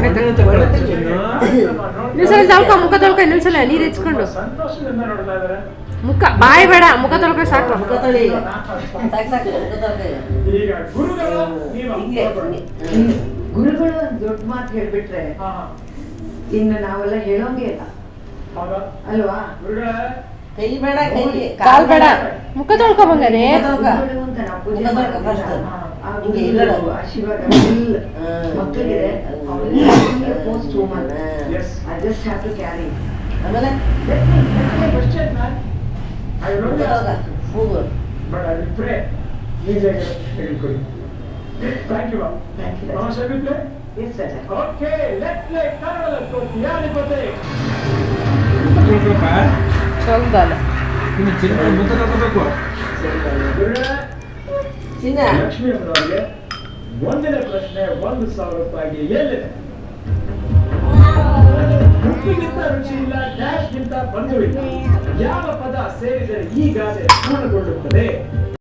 ಸಾಕಾಯ್ತು. ಇನ್ನೊಂದ್ಸಲ ತೊಳ್ಕೊ, ಮುಖ ತೊಳ್ಕೊ, ಇನ್ನೊಂದ್ಸಲ ನೀರು ಹೆಚ್ಕೊಂಡು. ಮುಖ ಬಾಯಿ ಬೇಡ, ಮುಖ ತೊಳ್ಕೊ ಸಾಕು. ಗುರುಗಳು ಒಂದು ದೊಡ್ಡ ಮಾತು ಹೇಳ್ಬಿಟ್ರೆ ಇನ್ನು ನಾವೆಲ್ಲ ಹೇಳೋಂಗೆ ಇಲ್ಲ ಅಲ್ವಾ? ಕೈ ಬೇಡ, ಕೈ ಕಾಲ್ ಬೇಡ, ಮುಖ ತೊಳ್ಕೊ ಬಂಗಾರೆ. ಆಶೀರ್ವಾದ ಮಕ್ಕಳಿಗೆ post woman I just have to carry. ಆಮೇಲೆ Thank you, ma'am. Thank you. Mama, shall we play? Yes, sir. Okay, let's play Kannada Koti. Yaani kote? ಚೊಲ್ದಲ್ಲ. ಚಿನ್ನ ಲಕ್ಷ್ಮೀ ಅವರವರಿಗೆ ಒಂದನೇ ಪ್ರಶ್ನೆ 1,000 ರೂಪಾಯಿಗೆ ಎಲ್ಲಿದೆ? ಉಪ್ಪಿಗಿಂತ ರುಚಿ ಇಲ್ಲ, ಡ್ಯಾಶ್ಗಿಂತ ಬಂಧುವಿಲ್ಲ. ಯಾವ ಪದ ಸೇರಿದರೆ ಈ ಗಾದೆ ಪೂರ್ಣಗೊಳ್ಳುತ್ತದೆ?